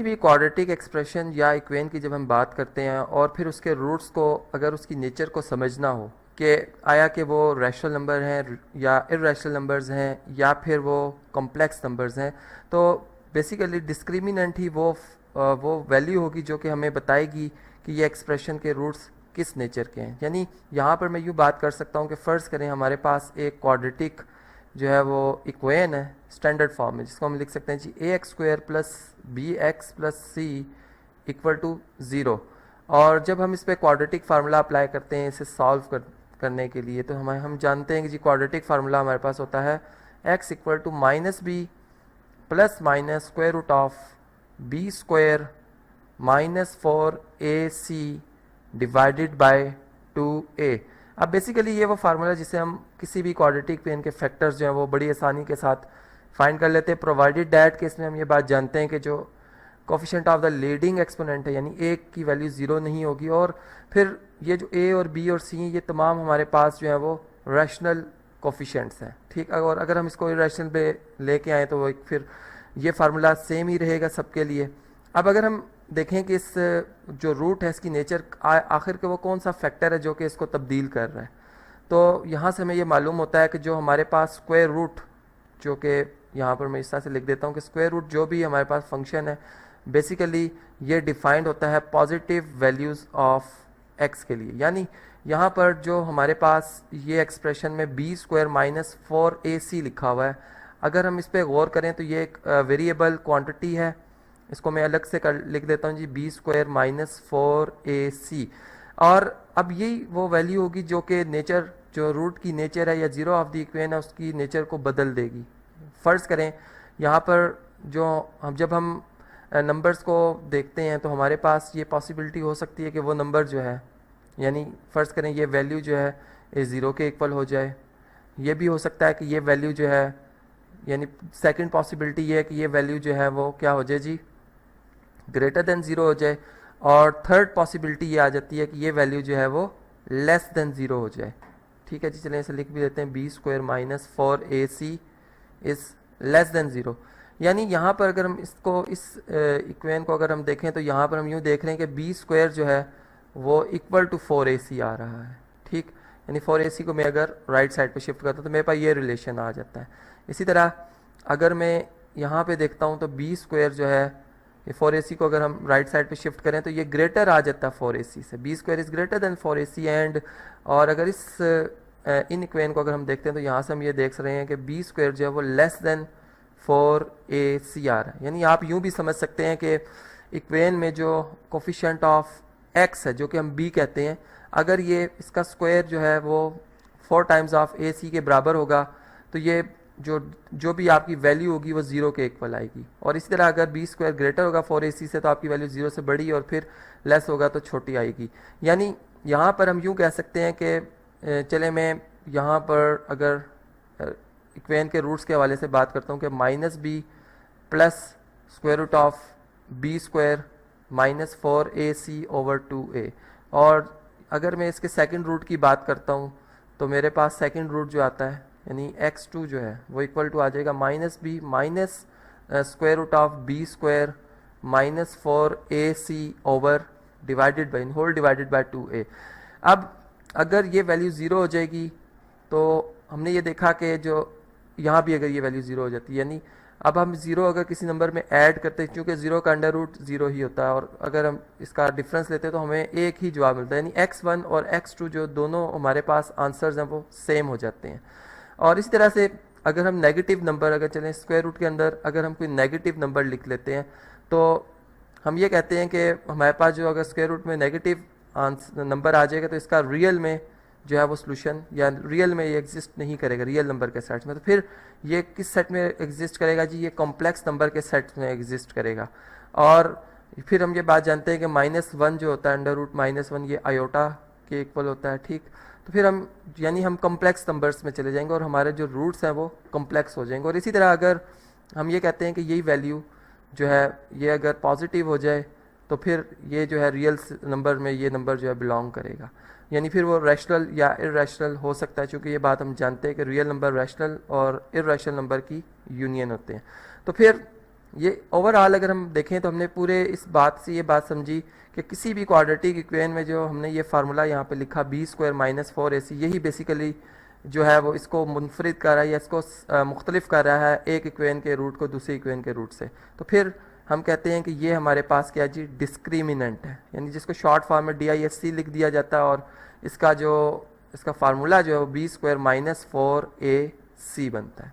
भी quadratic expression या equation की जब हम बात करते हैं और फिर उसके रूट्स को अगर उसकी नेचर को समझना हो कि आया कि वो रैशनल नंबर हैं या इर्रेशनल नंबर्स हैं या फिर वो कॉम्प्लेक्स नंबर्स हैं, तो बेसिकली डिस्क्रिमिनेंट ही वो वैल्यू होगी जो कि हमें बताएगी कि ये एक्सप्रेशन के रूट्स किस नेचर के हैं। यानी यहाँ पर मैं यूँ बात कर सकता हूँ कि फ़र्ज़ करें हमारे पास एक क्वाड्रेटिक जो है वो इक्वेशन है स्टैंडर्ड फॉर्म में, जिसको हम लिख सकते हैं जी a x square plus b x plus c equal to zero. और जब हम इस पर क्वाड्रेटिक फार्मूला अप्लाई करते हैं इसे सॉल्व करने के लिए, तो हम जानते हैं कि जी क्वाड्रेटिक फार्मूला हमारे पास होता है x equal to minus b plus minus square root of b square minus 4ac divided by 2a। अब बेसिकली ये वो फार्मूला जिसे हम किसी भी क्वाड्रेटिक पेन के फैक्टर्स जो हैं वो बड़ी आसानी के साथ फाइंड कर लेते हैं, प्रोवाइडेड डैट के इसमें हम ये बात जानते हैं कि जो coefficient of the leading exponent है यानी a की वैल्यू ज़ीरो नहीं होगी, और फिर ये जो a और b और c ये तमाम हमारे पास जो है वो रैशनल कोफिशिएंट्स हैं। ठीक, और अगर हम इसको इरेशनल पे लेके आएँ तो वो फिर ये फार्मूला सेम ही रहेगा सबके लिए। अब अगर हम देखें कि इस जो रूट है इसकी नेचर आखिर के वो कौन सा फैक्टर है जो कि इसको तब्दील कर रहा है, तो यहाँ से हमें ये मालूम होता है कि जो हमारे पास स्क्वायर रूट, जो कि यहाँ पर मैं इस तरह से लिख देता हूँ कि स्क्वायर रूट जो भी हमारे पास फंक्शन है बेसिकली ये डिफाइंड होता है पॉजिटिव वैल्यूज़ ऑफ एक्स के लिए। यानी यहाँ पर जो हमारे पास ये एक्सप्रेशन में बी स्क्वायर माइनस 4ac लिखा हुआ है, अगर हम इस पर गौर करें तो ये एक वेरिएबल क्वांटिटी है, इसको मैं अलग से लिख देता हूँ G B square minus 4ac। और अब यही वो वैल्यू होगी जो कि नेचर, जो रूट की नेचर है या जीरो ऑफ द इक्वेशन है उसकी नेचर को बदल देगी। फ़र्ज़ करें यहाँ पर जब हम नंबर्स को देखते हैं तो हमारे पास ये पॉसिबिलिटी हो सकती है कि वो नंबर जो है, यानी फ़र्ज़ करें ये वैल्यू जो है ये ज़ीरो के इक्वल हो जाए। ये भी हो सकता है कि ये वैल्यू जो है, यानी सेकंड पॉसिबिलिटी ये है कि ये वैल्यू जो है वो क्या हो जाए जी, ग्रेटर देन ज़ीरो हो जाए। और थर्ड पॉसिबिलिटी ये आ जाती है कि ये वैल्यू जो है वो लेस देन ज़ीरो हो जाए। ठीक है जी, चलें इसे लिख भी देते हैं b square minus 4ac is less than zero. यानी यहाँ पर अगर हम इसको इस इक्वेशन को अगर हम देखें तो यहाँ पर हम यूँ देख रहे हैं कि बी स्क्वायर जो है वो इक्वल टू 4ac आ रहा है। ठीक, यानी 4ac को मैं अगर राइट साइड पे शिफ्ट करता हूँ तो मेरे पास ये रिलेशन आ जाता है। इसी तरह अगर मैं यहाँ पे देखता हूँ तो बी स्क्वायर जो है ये 4ac को अगर हम राइट साइड पे शिफ्ट करें तो ये ग्रेटर आ जाता है 4ac से, b square is greater than 4ac and. और अगर इस इन इक्वेशन को अगर हम देखते हैं तो यहाँ से हम ये देख रहे हैं कि बी स्क्वायर जो है वो लेस देन 4ac आ रहा है। यानी आप यूँ भी समझ सकते हैं कि इक्वेशन में जो कोफिशिएंट ऑफ x है जो कि हम b कहते हैं, अगर ये इसका स्क्वायर जो है वो 4 टाइम्स ऑफ ac के बराबर होगा तो ये जो भी आपकी वैल्यू होगी वो ज़ीरो के इक्वल आएगी। और इसी तरह अगर बी स्क्वायर ग्रेटर होगा 4ac से तो आपकी वैल्यू ज़ीरो से बड़ी और फिर लेस होगा तो छोटी आएगी। यानी यहाँ पर हम यूँ कह सकते हैं कि चले मैं यहाँ पर अगर इक्वेशन के रूट्स के हवाले से बात करता हूँ कि minus b plus square root of b square minus 4ac over 2a। और अगर मैं इसके सेकंड रूट की बात करता हूँ तो मेरे पास सेकंड रूट जो आता है यानी x2 जो है वो इक्वल टू आ जाएगा minus b minus square root of b square minus 4ac over divided by whole divided by 2a। अब अगर ये वैल्यू ज़ीरो हो जाएगी तो हमने ये देखा कि जो यहाँ भी अगर ये वैल्यू ज़ीरो हो जाती है, यानी अब हम ज़ीरो अगर किसी नंबर में ऐड करते हैं क्योंकि ज़ीरो का अंडर रूट ज़ीरो ही होता है, और अगर हम इसका डिफरेंस लेते हैं तो हमें एक ही जवाब मिलता है, यानी x1 और x2 जो दोनों हमारे पास आंसर्स हैं वो सेम हो जाते हैं। और इसी तरह से अगर हम नेगेटिव नंबर, अगर चलें स्क्वायर रूट के अंदर अगर हम कोई नेगेटिव नंबर लिख लेते हैं तो हम ये कहते हैं कि हमारे पास जो अगर स्क्वायर रूट में नेगेटिव नंबर आ जाएगा तो इसका रियल में जो है वो सोल्यूशन या रियल में ये एग्जिस्ट नहीं करेगा रियल नंबर के सेट में। तो फिर ये किस सेट में एग्जिस्ट करेगा जी, ये कॉम्प्लेक्स नंबर के सेट में एग्जिस्ट करेगा। और फिर हम ये बात जानते हैं कि -1 जो होता है अंडर रूट -1 ये आयोटा के इक्वल होता है। ठीक, तो फिर हम यानी हम कॉम्प्लेक्स नंबर्स में चले जाएंगे और हमारे जो रूट्स हैं वो कॉम्प्लेक्स हो जाएंगे। और इसी तरह अगर हम ये कहते हैं कि यही वैल्यू जो है ये अगर पॉजिटिव हो जाए तो फिर ये जो है रियल नंबर में ये नंबर जो है बिलोंग करेगा, यानी फिर वो रैशनल या इरैशनल हो सकता है, क्योंकि ये बात हम जानते हैं कि रियल नंबर रैशनल और इरैशनल नंबर की यूनियन होते हैं। तो फिर ये ओवरऑल अगर हम देखें तो हमने पूरे इस बात से ये बात समझी कि किसी भी क्वाड्रेटिक इक्वेशन में जो हमने ये फार्मूला यहाँ पे लिखा बी स्क्वायर माइनस 4ac, यही बेसिकली जो है वो इसको मुनफरिद कर रहा है या इसको मुख्तलिफ कर रहा है एक इक्वेशन के रूट को दूसरे इक्वेशन के रूट से। तो फिर हम कहते हैं कि ये हमारे पास क्या जी, डिस्क्रिमिनेंट है, यानी जिसको शॉर्ट फॉर्म में DISC लिख दिया जाता है, और इसका फार्मूला जो है बी स्क्वायर माइनस 4ac बनता है।